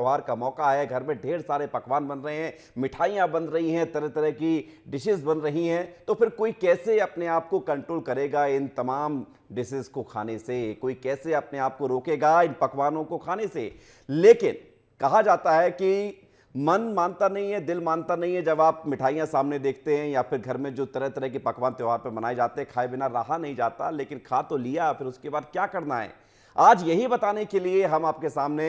त्यौहार का मौका है, घर में ढेर सारे पकवान बन रहे हैं, मिठाइयाँ बन रही हैं, तरह तरह की डिशेस बन रही हैं, तो फिर कोई कैसे अपने आप को कंट्रोल करेगा इन तमाम डिशेस को खाने से? कोई कैसे अपने आप को रोकेगा इन पकवानों को खाने से? लेकिन कहा जाता है कि मन मानता नहीं है, दिल मानता नहीं है। जब आप मिठाइयाँ सामने देखते हैं या फिर घर में जो तरह तरह के पकवान त्यौहार पर बनाए जाते हैं, खाए बिना रहा नहीं जाता, लेकिन खा तो लिया, फिर उसके बाद क्या करना है? आज यही बताने के लिए हम आपके सामने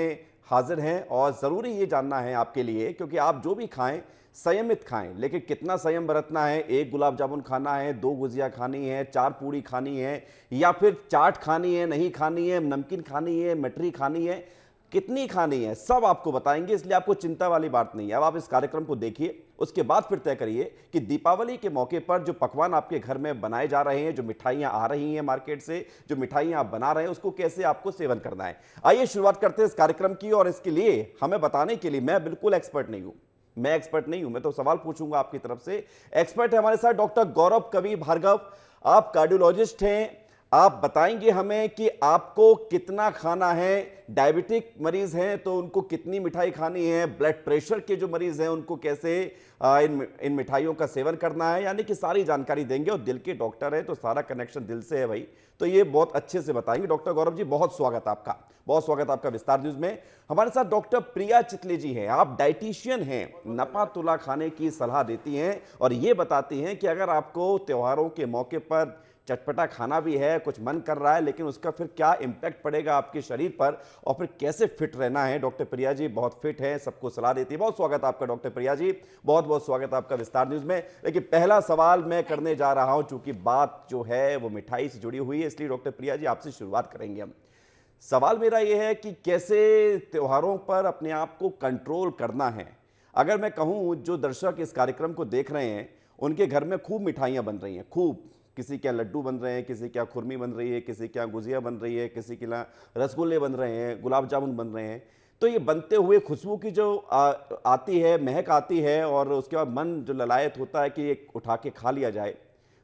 हाजिर हैं और ज़रूरी ये जानना है आपके लिए, क्योंकि आप जो भी खाएं संयमित खाएं, लेकिन कितना संयम बरतना है? एक गुलाब जामुन खाना है, 2 गुजिया खानी है, 4 पूड़ी खानी है, या फिर चाट खानी है, नहीं खानी है, नमकीन खानी है, मठरी खानी है, कितनी खानी है, सब आपको बताएंगे। इसलिए आपको चिंता वाली बात नहीं है। अब आप इस कार्यक्रम को देखिए, उसके बाद फिर तय करिए कि दीपावली के मौके पर जो पकवान आपके घर में बनाए जा रहे हैं, जो मिठाइयाँ आ रही हैं मार्केट से, जो मिठाइयाँ आप बना रहे हैं, उसको कैसे आपको सेवन करना है। आइए शुरुआत करते हैं इस कार्यक्रम की, और इसके लिए हमें बताने के लिए मैं बिल्कुल एक्सपर्ट नहीं हूँ। मैं तो सवाल पूछूंगा आपकी तरफ से। एक्सपर्ट है हमारे साथ डॉक्टर गौरव कवि भार्गव। आप कार्डियोलॉजिस्ट हैं, आप बताएंगे हमें कि आपको कितना खाना है। डायबिटिक मरीज हैं तो उनको कितनी मिठाई खानी है, ब्लड प्रेशर के जो मरीज हैं उनको कैसे इन मिठाइयों का सेवन करना है, यानी कि सारी जानकारी देंगे। और दिल के डॉक्टर हैं तो सारा कनेक्शन दिल से है भाई, तो ये बहुत अच्छे से बताएंगे। डॉक्टर गौरव जी, बहुत स्वागत आपका, बहुत स्वागत आपका विस्तार न्यूज में। हमारे साथ डॉक्टर प्रिया चितले जी हैं, आप डाइटिशियन हैं, नपा तुला खाने की सलाह देती हैं और ये बताती हैं कि अगर आपको त्योहारों के मौके पर चटपटा खाना भी है, कुछ मन कर रहा है, लेकिन उसका फिर क्या इम्पैक्ट पड़ेगा आपके शरीर पर और फिर कैसे फिट रहना है। डॉक्टर प्रिया जी बहुत फिट है, सबको सलाह देती है। बहुत स्वागत आपका डॉक्टर प्रिया जी, बहुत बहुत स्वागत आपका विस्तार न्यूज में। लेकिन पहला सवाल मैं करने जा रहा हूं, चूंकि बात जो है वो मिठाई से जुड़ी हुई है, इसलिए डॉक्टर प्रिया जी आपसे शुरुआत करेंगे हम। सवाल मेरा ये है कि कैसे त्योहारों पर अपने आप को कंट्रोल करना है। अगर मैं कहूँ, जो दर्शक इस कार्यक्रम को देख रहे हैं उनके घर में खूब मिठाइयाँ बन रही हैं, खूब, किसी के यहाँ लड्डू बन रहे हैं, किसी के यहाँ खुरमी बन रही है, किसी के यहाँ गुजिया बन रही है, किसी के यहाँ रसगुल्ले बन रहे हैं, गुलाब जामुन बन रहे हैं, तो ये बनते हुए खुशबू की जो आती है, महक आती है, और उसके बाद मन जो ललायत होता है कि ये उठा के खा लिया जाए।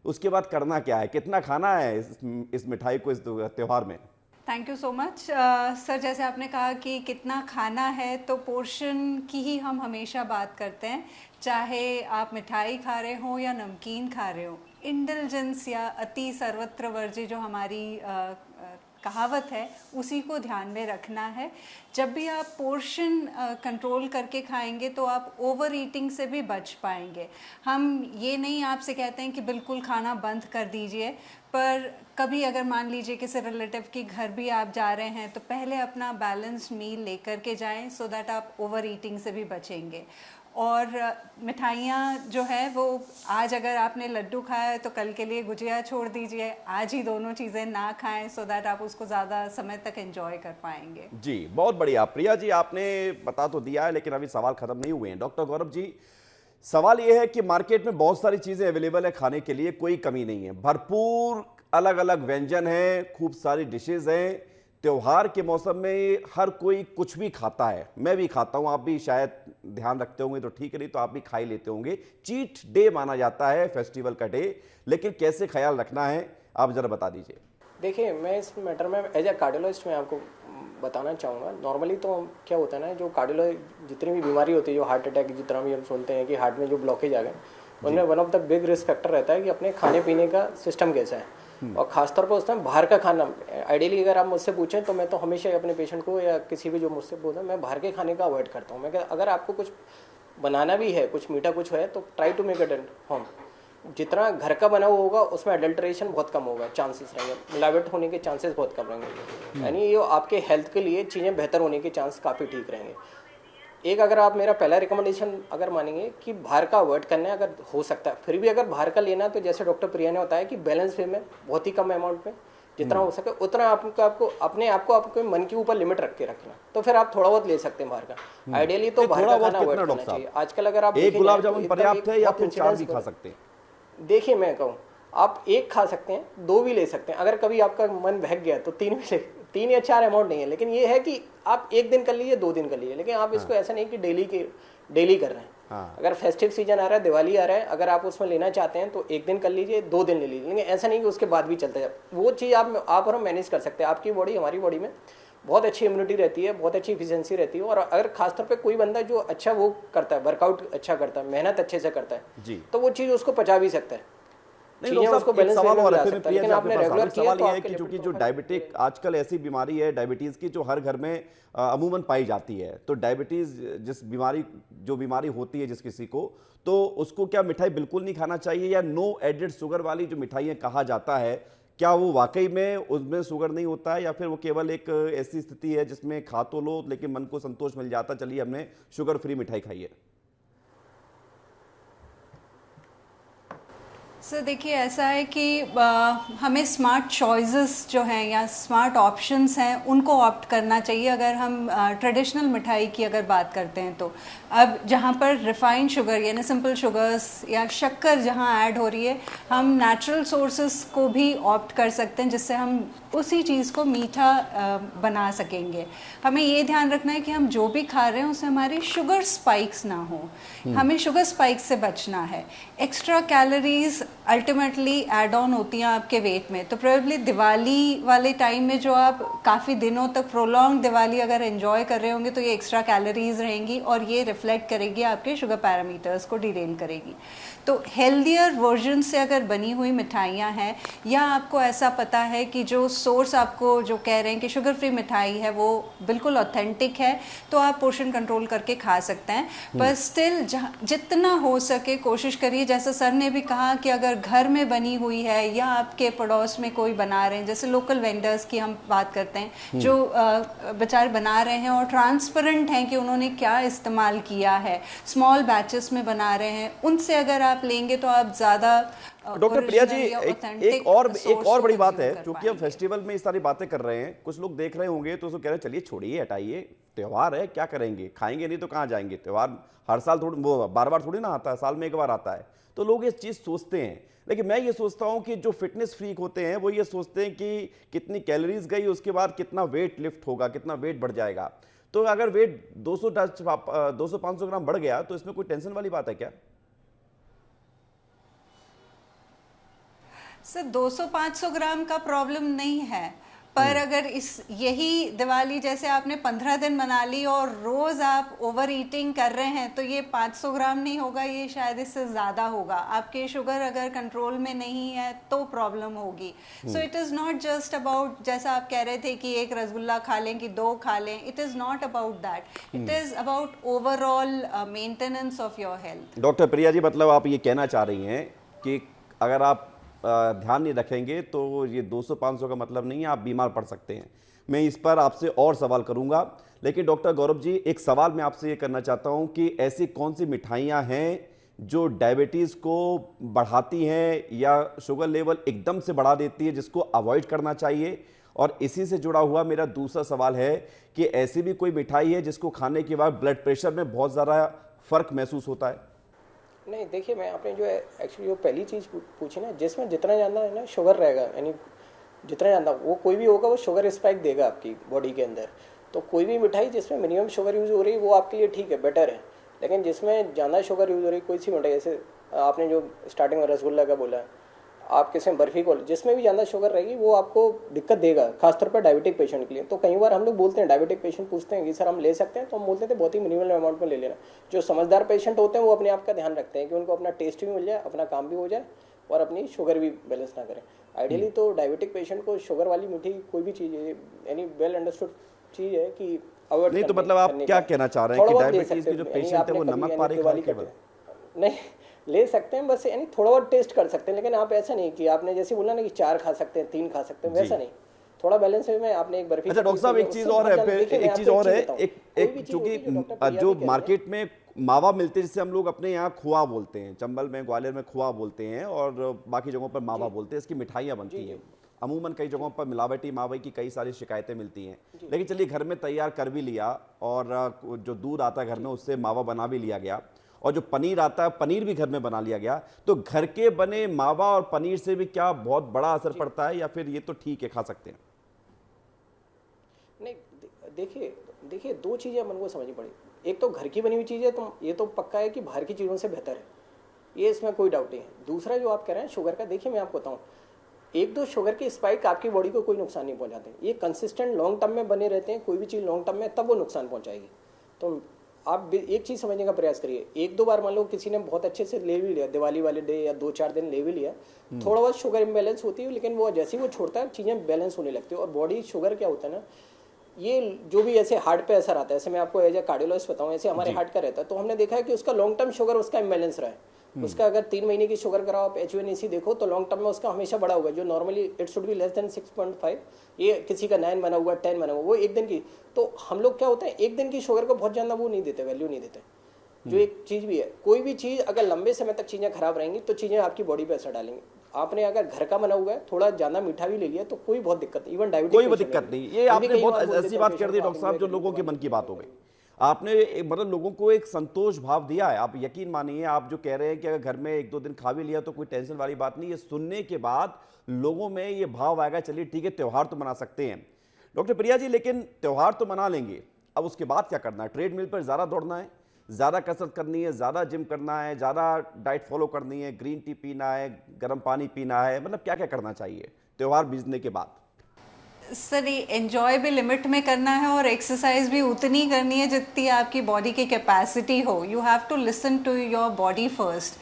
उसके बाद करना क्या है, कितना खाना है इस मिठाई को इस त्यौहार में? Thank you so much sir. जैसे आपने कहा कि कितना खाना है, तो पोर्शन की ही हम हमेशा बात करते हैं, चाहे आप मिठाई खा रहे हो या नमकीन खा रहे हो। इंडल्जेंस या अति सर्वत्र वर्जी जो हमारी कहावत है, उसी को ध्यान में रखना है। जब भी आप पोर्शन कंट्रोल करके खाएंगे तो आप ओवर ईटिंग से भी बच पाएंगे। हम ये नहीं आपसे कहते हैं कि बिल्कुल खाना बंद कर दीजिए, पर कभी अगर मान लीजिए किसी रिलेटिव के घर भी आप जा रहे हैं तो पहले अपना बैलेंस्ड मील लेकर के जाएं, सो दैट आप ओवर ईटिंग से भी बचेंगे। और मिठाइयाँ जो है वो आज अगर आपने लड्डू खाया है तो कल के लिए गुजिया छोड़ दीजिए, आज ही दोनों चीज़ें ना खाएं, सो दैट आप उसको ज़्यादा समय तक एंजॉय कर पाएंगे। जी बहुत बढ़िया प्रिया जी, आपने बता तो दिया है, लेकिन अभी सवाल खत्म नहीं हुए हैं। डॉक्टर गौरव जी, सवाल यह है कि मार्केट में बहुत सारी चीज़ें अवेलेबल है खाने के लिए, कोई कमी नहीं है, भरपूर अलग अलग व्यंजन हैं, खूब सारी डिशेज हैं। त्योहार के मौसम में हर कोई कुछ भी खाता है, मैं भी खाता हूं, आप भी शायद ध्यान रखते होंगे तो ठीक है, नहीं तो आप भी खा ही लेते होंगे। चीट डे माना जाता है, फेस्टिवल का डे, लेकिन कैसे ख्याल रखना है आप जरा बता दीजिए। देखिए, मैं इस मैटर में एज ए कार्डियोलॉजिस्ट मैं आपको बताना चाहूँगा। नॉर्मली तो क्या होता है ना, जो कार्डियोलॉजी जितनी भी बीमारी होती है, जो हार्ट अटैक जितना भी हम सुनते हैं कि हार्ट में जो ब्लॉकेज आ गए, उनमें one of the big risk factor रहता है कि अपने खाने पीने का सिस्टम कैसा है, और खासतौर पर उस टाइम बाहर का खाना। आइडियली अगर आप मुझसे पूछें तो मैं तो हमेशा अपने पेशेंट को या किसी भी जो मुझसे बोलता है, मैं बाहर के खाने का अवॉइड करता हूँ। मैं अगर आपको कुछ बनाना भी है, कुछ मीठा कुछ है, तो try to make it at home. जितना घर का बना हुआ होगा उसमें अडल्ट्रेशन बहुत कम होगा, चांसेस रहेंगे, मिलावट होने के चांसेस बहुत कम रहेंगे, यानी ये आपके हेल्थ के लिए चीज़ें बेहतर होने के चांस काफ़ी ठीक रहेंगे। एक अगर आप मेरा पहला रिकमेंडेशन अगर मानेंगे कि बाहर का अवॉइड करना है, अगर हो सकता है, फिर भी अगर बाहर का लेना तो जैसे डॉक्टर प्रिया ने बताया कि बैलेंस वे में बहुत ही कम अमाउंट में जितना हो सके उतना आपको अपने आप को आपके मन के ऊपर लिमिट रख के रखना, तो फिर आप थोड़ा बहुत ले सकते हैं बाहर का। आइडियली तो बाहर का खाना अवॉइड करना चाहिए। आजकल अगर आप एक गुलाब जामुन पर्याप्त है या फिर 4 भी खा सकते हैं? देखिए, मैं कहूँ आप 1 खा सकते हैं, 2 भी ले सकते हैं, अगर कभी आपका मन बहक गया तो 3 भी ले, 3 या 4 अमाउंट नहीं है, लेकिन ये है कि आप 1 दिन कर लीजिए, 2 दिन कर लीजिए, लेकिन आप इसको ऐसा नहीं कि डेली कर रहे हैं। अगर फेस्टिव सीजन आ रहा है, दिवाली आ रहा है, अगर आप उसमें लेना चाहते हैं तो 1 दिन कर लीजिए, 2 दिन ले लीजिए, लेकिन ऐसा नहीं कि उसके बाद भी चलता है। वो चीज़ आप और हम मैनेज कर सकते हैं। आपकी बॉडी हमारी बॉडी में बहुत अच्छी इम्यूनिटी रहती है, बहुत अच्छी इफिशियंसी रहती है। और अगर खासतौर पे कोई बंदा जो अच्छा वो करता है, वर्कआउट अच्छा करता है, मेहनत अच्छे से करता है जी, तो वो चीज़ उसको पचा भी सकता है, नहीं चीज़ें डॉक्टर उसको साहब एक बैलेंस सवाल वे में और भी है ला फिर मैं सकता है। प्रिया लेकिन जी आपके आपने पास रेगुलर आऊँ। किया सवाल तो ये है आपके कि लिपिड चूंकि जो प्रोफाइल डायबिटिक आजकल ऐसी बीमारी है डायबिटीज़ की जो हर घर में अमूमन पाई जाती है, तो डायबिटीज़ जिस बीमारी जो बीमारी होती है जिस किसी को, तो उसको क्या मिठाई बिल्कुल नहीं खाना चाहिए, या नो एडेड शुगर वाली जो मिठाइयाँ कहा जाता है, क्या वो वाकई में उसमें शुगर नहीं होता है, या फिर वो केवल एक ऐसी स्थिति है जिसमें खा तो लो लेकिन मन को संतोष मिल जाता, चलिए हमने शुगर फ्री मिठाई खाई है? सर देखिए ऐसा है कि हमें स्मार्ट चॉइसेस जो हैं या स्मार्ट ऑप्शंस हैं उनको ऑप्ट करना चाहिए। अगर हम ट्रेडिशनल मिठाई की अगर बात करते हैं तो अब जहाँ पर रिफाइंड शुगर यानी सिंपल शुगर्स या शक्कर जहाँ ऐड हो रही है, हम नेचुरल सोर्सेस को भी ऑप्ट कर सकते हैं जिससे हम उसी चीज़ को मीठा बना सकेंगे। हमें ये ध्यान रखना है कि हम जो भी खा रहे हैं उससे हमारी शुगर स्पाइक्स ना हो, हमें शुगर स्पाइक्स से बचना है। Extra calories ultimately add on होती हैं आपके वेट में, तो प्रोबेबली दिवाली वाले टाइम में जो आप काफ़ी दिनों तक प्रोलॉन्ग दिवाली अगर एंजॉय कर रहे होंगे तो ये एक्स्ट्रा कैलोरीज रहेंगी और ये रिफ्लेक्ट करेगी आपके शुगर पैरामीटर्स को डिरेल करेगी। तो हेल्दियर वर्जन से अगर बनी हुई मिठाइयाँ हैं या आपको ऐसा पता है कि जो सोर्स आपको जो कह रहे हैं कि शुगर फ्री मिठाई है वो बिल्कुल ऑथेंटिक है, तो आप पोर्शन कंट्रोल करके खा सकते हैं। पर स्टिल जितना हो सके कोशिश करिए, जैसा सर ने भी कहा कि अगर घर में बनी हुई है या आपके पड़ोस में कोई बना रहे हैं, जैसे लोकल वेंडर्स की हम बात करते हैं जो बेचारे बना रहे हैं और ट्रांसपेरेंट हैं कि उन्होंने क्या इस्तेमाल किया है, स्मॉल बैचेस में बना रहे हैं, उनसे अगर आप लेंगे तो आप ज़्यादा डॉक्टर प्रिया जी एक और बड़ी बात है, क्योंकि हम फेस्टिवल में इस सारी बातें कर रहे हैं, कुछ लोग देख रहे होंगे तो उसको कह रहे हैं चलिए छोड़िए हटाइए, त्यौहार है क्या करेंगे, खाएंगे नहीं तो कहाँ जाएंगे, त्यौहार हर साल थोड़ी वो बार बार थोड़ी ना आता है, साल में एक बार आता है, तो लोग ये चीज़ सोचते हैं। लेकिन मैं ये सोचता हूँ कि जो फिटनेस फ्रीक होते हैं वो ये सोचते हैं कि कितनी कैलोरीज गई उसके बाद कितना वेट लिफ्ट होगा, कितना वेट बढ़ जाएगा। तो अगर वेट 200-500 ग्राम बढ़ गया तो इसमें कोई टेंशन वाली बात है क्या? सर 200-500 ग्राम का प्रॉब्लम नहीं है, पर अगर यही दिवाली जैसे आपने 15 दिन मना ली और रोज आप ओवर ईटिंग कर रहे हैं तो ये 500 ग्राम नहीं होगा, ये शायद इससे ज़्यादा होगा। आपके शुगर अगर कंट्रोल में नहीं है तो प्रॉब्लम होगी। So it is not just about, जैसा आप कह रहे थे कि एक रसगुल्ला खा लें कि 2 खा लें, it is not about that, it is about overall maintenance of your health. Doctor Priya ji, मतलब आप ये कहना चाह रही हैं कि अगर आप ध्यान नहीं रखेंगे तो ये 200-500 का मतलब नहीं है, आप बीमार पड़ सकते हैं। मैं इस पर आपसे और सवाल करूंगा, लेकिन डॉक्टर गौरव जी एक सवाल मैं आपसे ये करना चाहता हूं कि ऐसी कौन सी मिठाइयां हैं जो डायबिटीज़ को बढ़ाती हैं या शुगर लेवल एकदम से बढ़ा देती है, जिसको अवॉइड करना चाहिए? और इसी से जुड़ा हुआ मेरा दूसरा सवाल है कि ऐसी भी कोई मिठाई है जिसको खाने के बाद ब्लड प्रेशर में बहुत ज़्यादा फर्क महसूस होता है? नहीं, देखिए मैं आपने जो एक्चुअली जो पहली चीज़ पूछी ना, जिसमें जितना ज़्यादा है ना शुगर रहेगा, यानी जितना ज़्यादा वो कोई भी होगा वो शुगर स्पाइक देगा आपकी बॉडी के अंदर। तो कोई भी मिठाई जिसमें मिनिमम शुगर यूज़ हो रही है वो आपके लिए ठीक है, बेटर है। लेकिन जिसमें ज़्यादा शुगर यूज़ हो रही है, कोई सी मिठाई जैसे आपने जो स्टार्टिंग में रसगुल्ला का बोला है, आप किसी में बर्फ़ी को, जिसमें भी ज़्यादा शुगर रहेगी वो आपको दिक्कत देगा, खासतौर पर डायबिटिक पेशेंट के लिए। तो कई बार हम लोग बोलते हैं, डायबिटिक पेशेंट पूछते हैं कि सर हम ले सकते हैं, तो हम बोलते थे बहुत ही मिनिमल अमाउंट में ले लेना। जो समझदार पेशेंट होते हैं वो अपने आप का ध्यान रखते हैं कि उनको अपना टेस्ट भी मिल जाए, अपना काम भी हो जाए और अपनी शुगर भी बैलेंस ना करें। आइडियली तो डायबिटिक पेशेंट को शुगर वाली मीठी कोई भी चीज़ है, यानी वेल अंडरस्टूड चीज़ है कि अवॉइड नहीं, तो मतलब आप क्या कहना चाह रहे हैं कि डायबिटीज के जो पेशेंट है वो नमक पारे खाए केवल? नहीं, ले सकते हैं बस, यानी थोड़ा बहुत टेस्ट कर सकते हैं, लेकिन आप ऐसा नहीं कि आपने जैसे बोला ना कि 4 खा सकते हैं, 3 खा सकते हैं, वैसा नहीं, थोड़ा बैलेंस में आपने एक बर्फी। अच्छा डॉक्टर साहब एक चीज और है, फिर एक चीज और है, एक चूंकि जो मार्केट में मावा मिलते हैं जिसे हम लोग अपने यहाँ खोआ बोलते हैं, चंबल में ग्वालियर में खोआ बोलते हैं और बाकी जगहों पर मावा बोलते हैं, इसकी मिठाइयाँ बनती हैं। अमूमन कई जगहों पर मिलावटी मावे की कई सारी शिकायतें मिलती हैं, लेकिन चलिए घर में तैयार कर भी लिया और जो दूध आता है घर में उससे मावा बना भी लिया गया और जो पनीर आता है पनीर भी घर में बना लिया गया, तो घर के बने मावा और पनीर से भी क्या बहुत बड़ा असर पड़ता है या फिर ये तो ठीक है खा सकते हैं? नहीं, देखिए 2 चीज़ें मन को समझनी पड़ी। एक तो घर की बनी हुई चीज़ है, तो ये तो पक्का है कि बाहर की चीज़ों से बेहतर है, ये इसमें कोई डाउट नहीं है। दूसरा जो आप कह रहे हैं शुगर का, देखिए मैं आपको बताऊँ, एक दो शुगर की स्पाइक आपकी बॉडी को कोई नुकसान नहीं पहुंचाते। ये कंसिस्टेंट लॉन्ग टर्म में बने रहते हैं, कोई भी चीज़ लॉन्ग टर्म में, तब वो नुकसान पहुंचाएगी। तो आप एक चीज़ समझने का प्रयास करिए, एक दो बार मान लो किसी ने बहुत अच्छे से ले भी लिया, दिवाली वाले डे या 2-4 दिन ले भी लिया, थोड़ा बहुत शुगर इम्बैलेंस होती है, लेकिन वो जैसे ही वो छोड़ता है चीज़ें बैलेंस होने लगती है। और बॉडी शुगर क्या होता है ना, ये जो भी ऐसे हार्ट पे असर आता है, ऐसे मैं आपको एज ए कार्डियोलॉजिस्ट बताऊं, ऐसे हमारे हार्ट का रहता है, तो हमने देखा है कि उसका लॉन्ग टर्म शुगर उसका इम्बैलेंस रहा है। उसका अगर 3 महीने की शुगर कराओ आप, HbA1c देखो, तो लॉन्ग टर्म में उसका हमेशा बड़ा होगा, जो normally it should be less than 6.5, ये किसी का 9 बना हुआ, 10 बना हुआ, वो एक दिन की। तो हम लोग क्या होता है, एक दिन की शुगर को बहुत ज़्यादा वो नहीं देते, वैल्यू नहीं देते। जो एक चीज़ भी है, कोई भी चीज़ अगर लंबे समय तक चीज़ें खराब रहेंगी तो चीज़ें आपकी बॉडी पे असर डालेंगी। आपने अगर घर का बना हुआ है, थोड़ा ज़्यादा मीठा भी ले लिया तो कोई बहुत दिक्कत नहीं, इवन डायबिटीज कोई दिक्कत नहीं। ये आपने बहुत ऐसी बात कर दी डॉक्टर साहब, जो लोगों के मन की बात हो गई। आपने मतलब लोगों को एक संतोष भाव दिया है। आप यकीन मानिए, आप जो कह रहे हैं कि अगर घर में 1-2 दिन खा भी लिया तो कोई टेंशन वाली बात नहीं, ये सुनने के बाद लोगों में ये भाव आएगा, चलिए ठीक है त्यौहार तो मना सकते हैं। डॉक्टर प्रिया जी, लेकिन त्यौहार तो मना लेंगे, अब उसके बाद क्या करना है? ट्रेडमिल पर ज़्यादा दौड़ना है, ज़्यादा कसरत करनी है, ज़्यादा जिम करना है, ज़्यादा डाइट फॉलो करनी है, ग्रीन टी पीना है, गर्म पानी पीना है, मतलब क्या क्या करना चाहिए त्यौहार बीतने के बाद? सर, ये एंजॉय भी लिमिट में करना है और एक्सरसाइज भी उतनी करनी है जितनी आपकी बॉडी की कैपेसिटी हो। You have to listen to your body first.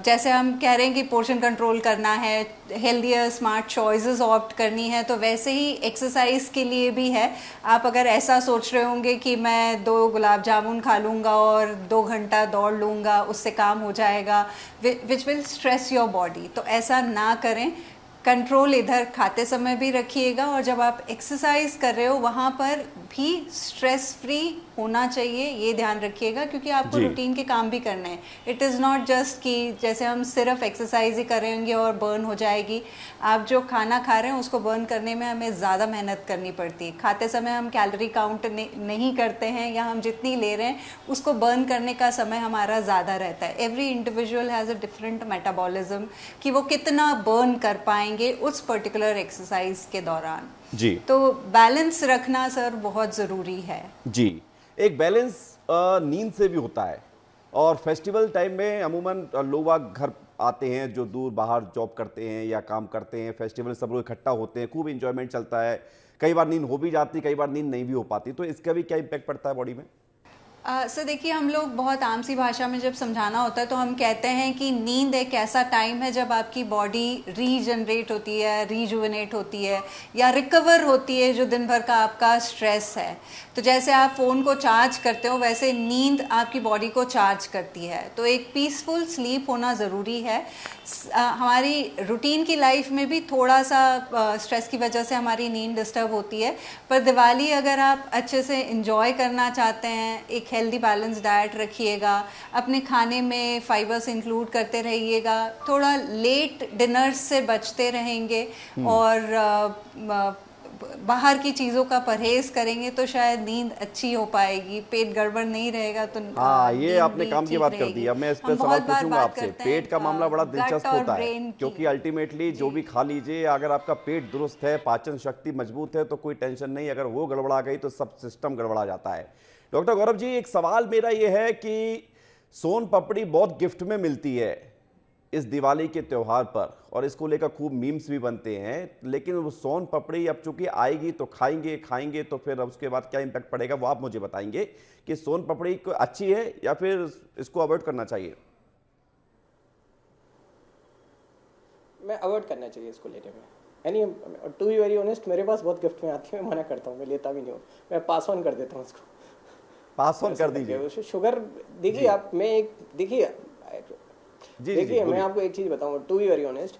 जैसे हम कह रहे हैं कि पोर्शन कंट्रोल करना है, हेल्दियर स्मार्ट चॉइसेस ऑप्ट करनी है, तो वैसे ही एक्सरसाइज के लिए भी है। आप अगर ऐसा सोच रहे होंगे कि मैं 2 गुलाब जामुन खा लूँगा और 2 घंटा दौड़ लूँगा, उससे काम हो जाएगा, which will stress your body, तो ऐसा ना करें। कंट्रोल इधर खाते समय भी रखिएगा, और जब आप एक्सरसाइज कर रहे हो वहाँ पर भी स्ट्रेस फ्री होना चाहिए, ये ध्यान रखिएगा, क्योंकि आपको रूटीन के काम भी करने हैं। इट इज़ नॉट जस्ट कि जैसे हम सिर्फ एक्सरसाइज ही करेंगे और बर्न हो जाएगी। आप जो खाना खा रहे हैं उसको बर्न करने में हमें ज़्यादा मेहनत करनी पड़ती है। खाते समय हम कैलोरी काउंट नहीं करते हैं, या हम जितनी ले रहे हैं उसको बर्न करने का समय हमारा ज़्यादा रहता है। Every individual has a different metabolism, कि वो कितना बर्न कर पाएंगे उस पर्टिकुलर एक्सरसाइज के दौरान। जी, तो बैलेंस रखना सर बहुत ज़रूरी है। जी। एक बैलेंस नींद से भी होता है, और फेस्टिवल टाइम में अमूमन लोग घर आते हैं जो दूर बाहर जॉब करते हैं या काम करते हैं, फेस्टिवल सब लोग इकट्ठा होते हैं, खूब इंजॉयमेंट चलता है, कई बार नींद हो भी जाती, कई बार नींद नहीं भी हो पाती, तो इसका भी क्या इम्पैक्ट पड़ता है बॉडी में? सर देखिए, हम लोग बहुत आम सी भाषा में जब समझाना होता है तो हम कहते हैं कि नींद एक ऐसा टाइम है जब आपकी बॉडी रीजनरेट होती है, रीजुविनेट होती है, या रिकवर होती है जो दिन भर का आपका स्ट्रेस है। तो जैसे आप फ़ोन को चार्ज करते हो, वैसे नींद आपकी बॉडी को चार्ज करती है। तो एक पीसफुल स्लीप होना ज़रूरी है। हमारी रूटीन की लाइफ में भी थोड़ा सा स्ट्रेस की वजह से हमारी नींद डिस्टर्ब होती है, पर दिवाली अगर आप अच्छे से इंजॉय करना चाहते हैं, एक हेल्दी बैलेंस डाइट रखिएगा, अपने खाने में फाइबर्स इंक्लूड करते रहिएगा, थोड़ा लेट डिनर्स से बचते रहेंगे, और बाहर की चीज़ों का परहेज करेंगे तो शायद नींद अच्छी हो पाएगी। पेट गड़बड़ नहीं रहेगा तो हाँ, ये आपने काम की बात कर दी। अब मैं इस पर सवाल पूछूंगा आपसे। पेट का मामला बड़ा दिलचस्प होता है, क्योंकि अल्टीमेटली जो भी खा लीजिए, अगर आपका पेट दुरुस्त है, पाचन शक्ति मजबूत है, तो कोई टेंशन नहीं। अगर वो गड़बड़ा गई तो सब सिस्टम गड़बड़ा जाता है। डॉक्टर गौरव जी, एक सवाल मेरा ये है कि सोन पापड़ी बहुत गिफ्ट में मिलती है इस दिवाली के त्यौहार पर, और इसको लेकर खूब मीम्स भी बनते हैं, लेकिन वो सोन पापड़ी अब चूंकि आएगी तो खाएंगे तो फिर अब उसके बाद क्या इम्पैक्ट पड़ेगा, वो आप मुझे बताएंगे कि सोन पापड़ी को अच्छी है या फिर इसको अवॉइड करना चाहिए? मैं अवॉइड करना चाहिए इसको लेने में। यानी टू बी वेरी ऑनेस्ट, मेरे पास बहुत गिफ्ट में आती है, मैं मना करता हूँ, मैं लेता भी नहीं हूँ, मैं पास ऑन कर देता हूँ उसको। पास ऑन कर दीजिए। शुगर देखिए आप, मैं एक देखिए मैं आपको एक चीज़ बताऊंगा, टू बी वेरी ऑनेस्ट,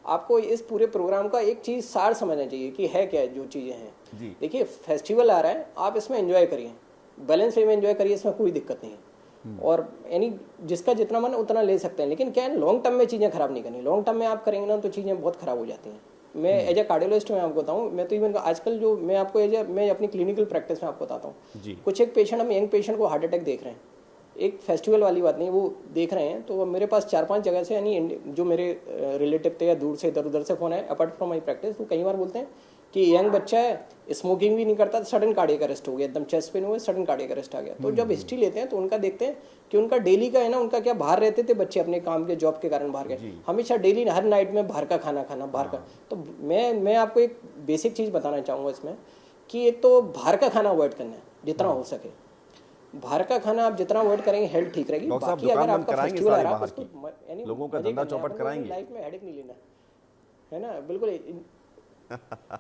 आपको इस पूरे प्रोग्राम का एक चीज़ सार समझना चाहिए कि है क्या जो चीज़ें हैं। देखिए, फेस्टिवल आ रहा है, आप इसमें एंजॉय करिए, बैलेंस वे में एंजॉय करिए, इसमें कोई दिक्कत नहीं है। और यानी जिसका जितना मन उतना ले सकते हैं, लेकिन क्या है, लॉन्ग टर्म में चीज़ें खराब नहीं करनी। लॉन्ग टर्म में आप करेंगे ना तो चीज़ें बहुत खराब हो जाती हैं। मैं एज ए कार्डियोलॉजिस्ट में आपको बताऊँ, मैं तो इवन आजकल जो मैं आपको मैं अपनी क्लिनिकल प्रैक्टिस में आपको बताता हूँ, कुछ एक पेशेंट, हम यंग पेशेंट को हार्ट अटैक देख रहे हैं, एक फेस्टिवल वाली बात नहीं, वो देख रहे हैं, तो मेरे पास 4-5 जगह से, यानी जो मेरे रिलेटिव थे या दूर से इधर उधर से फ़ोन है, अपार्ट फ्रॉम माई प्रैक्टिस, तो कई बार बोलते हैं कि यंग बच्चा है, स्मोकिंग भी नहीं करता, तो सडन कार्डियक अरेस्ट हो गया, एकदम चेस्ट पेन हुआ, सडन कार्डियक अरेस्ट आ गया। तो जब हिस्ट्री लेते हैं तो उनका देखते हैं कि उनका डेली का है ना, उनका क्या बाहर रहते थे बच्चे, अपने काम के जॉब के कारण बाहर गए, हमेशा डेली हर नाइट में बाहर का खाना खाना, बाहर का। तो मैं आपको एक बेसिक चीज़ बताना चाहूँगा इसमें कि एक तो बाहर का खाना अवॉइड करना है जितना हो सके। बाहर का खाना आप जितना अवॉइड करेंगे हेल्थ ठीक रहेगी। बाकी अगर आपका फेस्टिवल आ रहा है, लोगों का धंधा चौपट कराएंगे, लाइफ में हेडेक नहीं लेना है ना, बिल्कुल।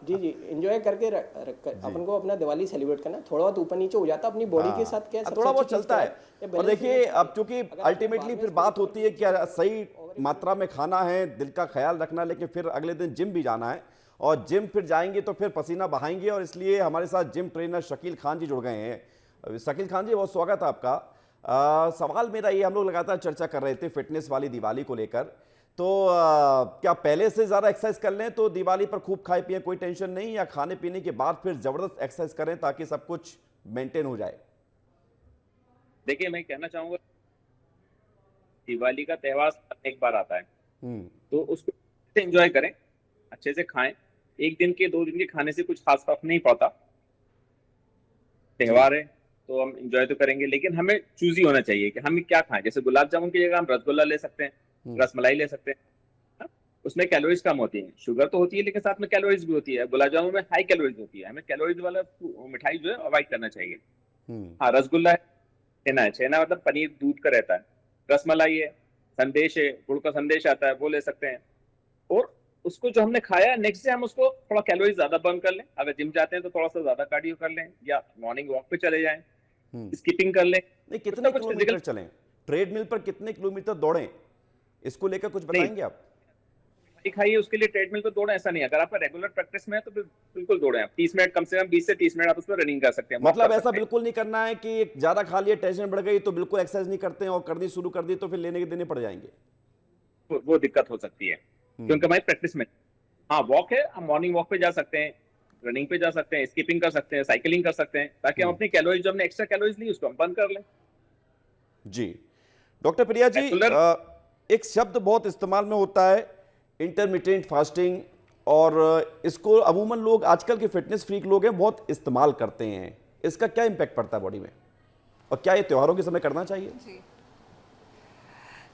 जी एंजॉय करके अपन को अपना दिवाली सेलिब्रेट करना। थोड़ा बहुत ऊपर नीचे हो जाता अपनी बॉडी के साथ, क्या थोड़ा बहुत चलता है। और देखिए अब चूंकि अल्टीमेटली फिर बात होती है कि सही मात्रा में खाना है, दिल का ख्याल रखना, लेकिन फिर अगले दिन जिम भी जाना है, और जिम फिर जाएंगे तो फिर पसीना बहाएंगे। और इसलिए हमारे साथ जिम ट्रेनर शकील खान जी जुड़ गए हैं। शकील खान जी, बहुत स्वागत है आपका। सवाल मेरा ये, हम लोग लगातार चर्चा कर रहे थे फिटनेस वाली दिवाली को लेकर, तो क्या पहले से ज़्यादा एक्सरसाइज कर लें तो दिवाली पर खूब खाए पिए कोई टेंशन नहीं, या खाने पीने के बाद फिर ज़बरदस्त एक्सरसाइज करें ताकि सब कुछ मेंटेन हो जाए? देखिए, मैं कहना चाहूँगा दिवाली का त्यौहार एक बार आता है, तो उसको एंजॉय करें, अच्छे से खाएं। एक दिन के 2 दिन के खाने से कुछ खास फर्क नहीं पड़ता। त्यौहार है तो हम एंजॉय तो करेंगे, लेकिन हमें चूजी होना चाहिए कि हम क्या खाएं। जैसे गुलाब जामुन की जगह हम रसगुल्ला ले सकते हैं, रसमलाई ले सकते हैं, उसमें कैलोरीज कम होती हैं। शुगर तो होती है लेकिन साथ में कैलोरीज भी होती है। गुलाब जामुन में हाई कैलोरीज होती है, हमें कैलोरीज वाला मिठाई जो है अवॉइड करना चाहिए। हाँ, रसगुल्ला है, छेना है, छेना मतलब पनीर दूध का रहता है। रसमलाई है, संदेश है, गुड़ का संदेश आता है, वो ले सकते हैं। और उसको जो हमने खाया नेक्स्ट डे हम उसको थोड़ा कैलोरी ज्यादा बर्न कर लें। अगर जिम जाते हैं तो थोड़ा सा ज्यादा कार्डियो कर लें, या मॉर्निंग वॉक पे चले जाएं, स्किपिंग कर लें। नहीं, कितने किलोमीटर चलें, ट्रेडमिल पर कितने किलोमीटर दौड़ें, इसको लेकर कुछ बताएंगे आप? खाइए उसके लिए ट्रेडमिल पे दौड़े ऐसा नहीं है। अगर आपका रेगुलर प्रैक्टिस में है तो बिल्कुल दौड़े आप 30 मिनट, कम से कम 20 से 30 मिनट आप उसमें रनिंग कर सकते हैं। मतलब ऐसा बिल्कुल नहीं करना है कि ज्यादा खा लिया, टेंशन बढ़ गई तो बिल्कुल एक्सरसाइज नहीं करते हैं, और करनी शुरू कर दी तो फिर लेने के देने पड़ जाएंगे। वो दिक्कत हो सकती है क्योंकि हमारी प्रैक्टिस में। हाँ, वॉक है, हम मॉर्निंग वॉक पे जा सकते हैं, रनिंग पे जा सकते हैं, स्किपिंग कर सकते हैं, साइकिलिंग कर सकते हैं, ताकि हम अपनी कैलोरीज जो हमने एक्स्ट्रा कैलोरीज ली उसको हम बर्न कर लें। जी डॉक्टर प्रिया जी, एक शब्द बहुत इस्तेमाल में होता है, इंटरमिटेंट फास्टिंग, और इसको अमूमन लोग, आजकल के फिटनेस फ्रीक लोग हैं, बहुत इस्तेमाल करते हैं। इसका क्या इम्पैक्ट पड़ता है बॉडी में, और क्या ये त्योहारों के समय करना चाहिए? जी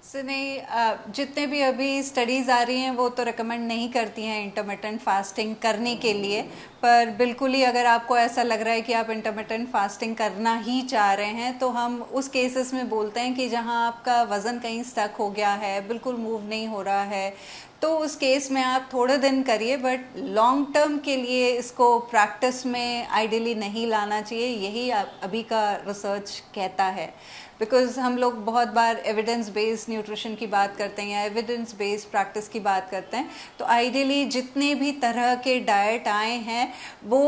सुने, जितने भी अभी स्टडीज़ आ रही हैं वो तो रिकमेंड नहीं करती हैं इंटरमिटेंट फास्टिंग करने के लिए, पर बिल्कुल ही अगर आपको ऐसा लग रहा है कि आप इंटरमिटेंट फास्टिंग करना ही चाह रहे हैं तो हम उस केसेस में बोलते हैं कि जहां आपका वज़न कहीं स्टक हो गया है, बिल्कुल मूव नहीं हो रहा है, तो उस केस में आप थोड़े दिन करिए, बट लॉन्ग टर्म के लिए इसको प्रैक्टिस में आइडियली नहीं लाना चाहिए। यही अभी का रिसर्च कहता है, बिकॉज हम लोग बहुत बार एविडेंस बेस्ड न्यूट्रिशन की बात करते हैं या एविडेंस बेस्ड प्रैक्टिस की बात करते हैं, तो आइडियली जितने भी तरह के डाइट आए हैं वो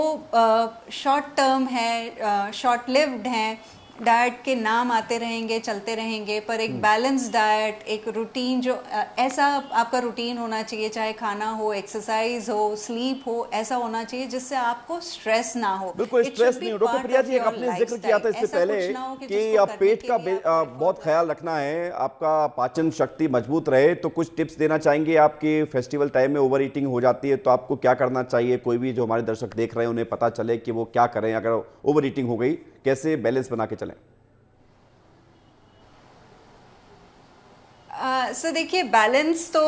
शॉर्ट टर्म है, शॉर्ट लिव्ड हैं। डाइट के नाम आते रहेंगे, चलते रहेंगे, पर एक बैलेंस डाइट, एक रूटीन जो ऐसा आपका रूटीन होना चाहिए, चाहे खाना हो, एक्सरसाइज हो, स्लीप हो, ऐसा होना चाहिए जिससे आपको स्ट्रेस ना हो। बिल्कुल स्ट्रेस नहीं हो। डॉक्टर प्रिया जी, एक आपने जिक्र किया था इससे पहले कि आप पेट का बहुत ख्याल रखना है, आपका पाचन शक्ति मजबूत रहे, तो कुछ टिप्स देना चाहेंगे? आपकी फेस्टिवल टाइम में ओवर ईटिंग हो जाती है तो आपको क्या करना चाहिए? कोई भी जो हमारे दर्शक देख रहे हैं उन्हें पता चले कि वो क्या करें अगर ओवर ईटिंग हो गई, कैसे बैलेंस बना के चलें? सर देखिए, बैलेंस तो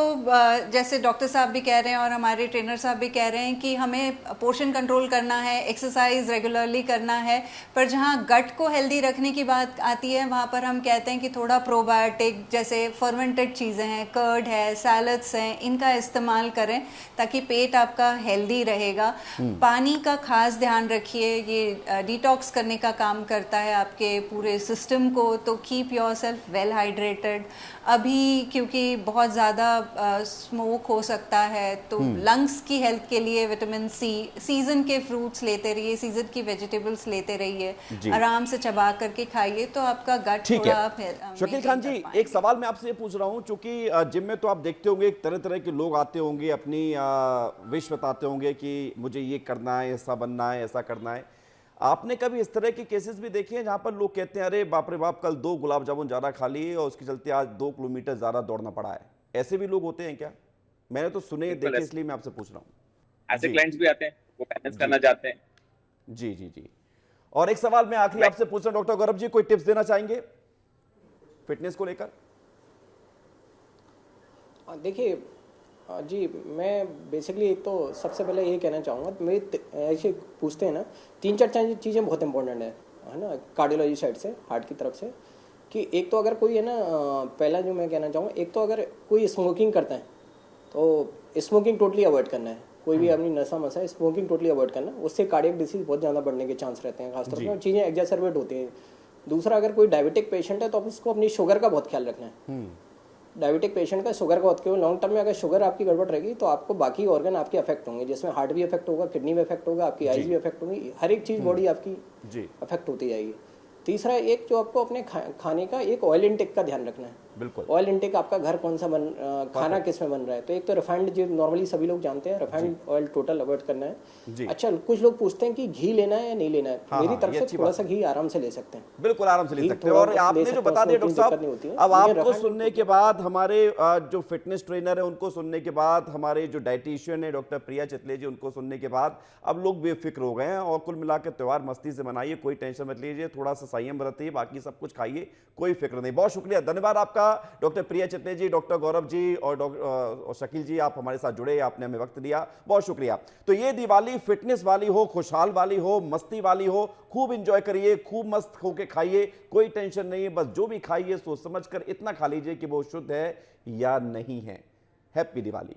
जैसे डॉक्टर साहब भी कह रहे हैं और हमारे ट्रेनर साहब भी कह रहे हैं कि हमें पोर्शन कंट्रोल करना है, एक्सरसाइज रेगुलरली करना है, पर जहाँ गट को हेल्दी रखने की बात आती है वहाँ पर हम कहते हैं कि थोड़ा प्रोबायोटिक, जैसे फर्मेंटेड चीज़ें हैं, कर्ड है, सैलड्स हैं, इनका इस्तेमाल करें ताकि पेट आपका हेल्दी रहेगा। पानी का खास ध्यान रखिए, ये डिटॉक्स करने का काम करता है आपके पूरे सिस्टम को, तो keep your self well hydrated. अभी क्योंकि बहुत ज़्यादा स्मोक हो सकता है तो लंग्स की हेल्थ के लिए विटामिन सी, सीजन के फ्रूट्स लेते रहिए, सीजन की वेजिटेबल्स लेते रहिए, आराम से चबा करके खाइए तो आपका गट थोड़ा। शकील खान जी, एक सवाल मैं आपसे ये पूछ रहा हूँ, चूंकि जिम में तो आप देखते होंगे तरह तरह के लोग आते होंगे, अपनी विश बताते होंगे कि मुझे ये करना है, ऐसा बनना है, ऐसा करना है। आपने कभी इस तरह के केसेस भी देखे हैं जहां पर लोग कहते हैं अरे बाप रे बाप, कल 2 गुलाब जामुन ज़्यादा खा लिए और उसके चलते आज 2 किलोमीटर ज़्यादा दौड़ना पड़ा है? ऐसे भी लोग होते हैं क्या? मैंने तो सुने देखे, इसलिए मैं आपसे पूछ रहा हूँ। ऐसे क्लाइंट्स भी आते हैं वो बैलेंस करना चाहते हैं। जी जी जी। और एक सवाल मैं आखिरी आपसे पूछ रहा हूं डॉक्टर गौरव जी, कोई टिप्स देना चाहेंगे फिटनेस को लेकर? देखिए जी, मैं बेसिकली एक तो सबसे पहले ये कहना चाहूँगा, मेरे ऐसे पूछते हैं ना, 3-4 चीज़ें बहुत इंपॉर्टेंट है ना, कार्डियोलॉजी साइड से, हार्ट की तरफ से, कि एक तो अगर कोई है ना, पहला जो मैं कहना चाहूँगा, एक तो अगर कोई स्मोकिंग करता है तो स्मोकिंग टोटली अवॉइड करना है। कोई भी अपनी नशा मसा स्मोकिंग टोटली अवॉइड करना, उससे कार्डियक डिसीज बहुत ज़्यादा बढ़ने के चांस रहते हैं, खासतौर पर चीज़ें एग्जैसरबेट होती हैं। दूसरा, अगर कोई डायबिटिक पेशेंट है तो आप उसको अपनी शुगर का बहुत ख्याल रखना है। डायबिटिक पेशेंट का शुगर का बहुत, क्यों लॉन्ग टर्म में अगर शुगर आपकी गड़बड़ रहेगी तो आपको बाकी ऑर्गन आपके अफेक्ट होंगे, जिसमें हार्ट भी अफेक्ट होगा, किडनी भी अफेक्ट होगा, आपकी आईज भी अफेक्ट होगी, हर एक चीज़ बॉडी आपकी अफेक्ट होती जाएगी। तीसरा, एक जो आपको अपने खाने का एक ऑयल इनटेक का ध्यान रखना है। बिल्कुल, ऑयल इनटेक आपका घर कौन सा खाना किस में बन रहा है। तो एक तो रिफाइंड, जो नॉर्मली सभी लोग जानते हैं, रिफाइंड ऑयल टोटल अवॉइड करना है। अच्छा, कुछ लोग पूछते हैं कि घी लेना है या नहीं लेना है। मेरी तरफ से थोड़ा सा घी आराम से ले सकते हैं, बिल्कुल आराम से ले सकते हैं। और आपने जो बता दिया डॉक्टर साहब, अब आपको सुनने के बाद, हमारे जो फिटनेस ट्रेनर है उनको सुनने के बाद, हमारे जो डाइटिशियन है डॉक्टर प्रिया चितले जी, उनको सुनने के बाद अब लोग बेफिक्र हो गए हैं। और कुल मिलाकर त्योहार मस्ती से मनाइए, कोई टेंशन मत लीजिए, थोड़ा सा संयम बरतिए, बाकी सब कुछ खाइए, कोई फिक्र नहीं। बहुत शुक्रिया, धन्यवाद आपका डॉक्टर प्रिया चितले जी, डॉक्टर गौरव जी और शकील जी, आप हमारे साथ जुड़े, आपने हमें वक्त दिया, बहुत शुक्रिया। तो ये दिवाली फिटनेस वाली हो, खुशहाल वाली हो, मस्ती वाली हो, खूब एंजॉय करिए, खूब मस्त होके खाइए, कोई टेंशन नहीं है, बस जो भी खाइए सोच समझ कर इतना खा लीजिए कि वो शुद्ध है या नहीं है। हैप्पी दिवाली।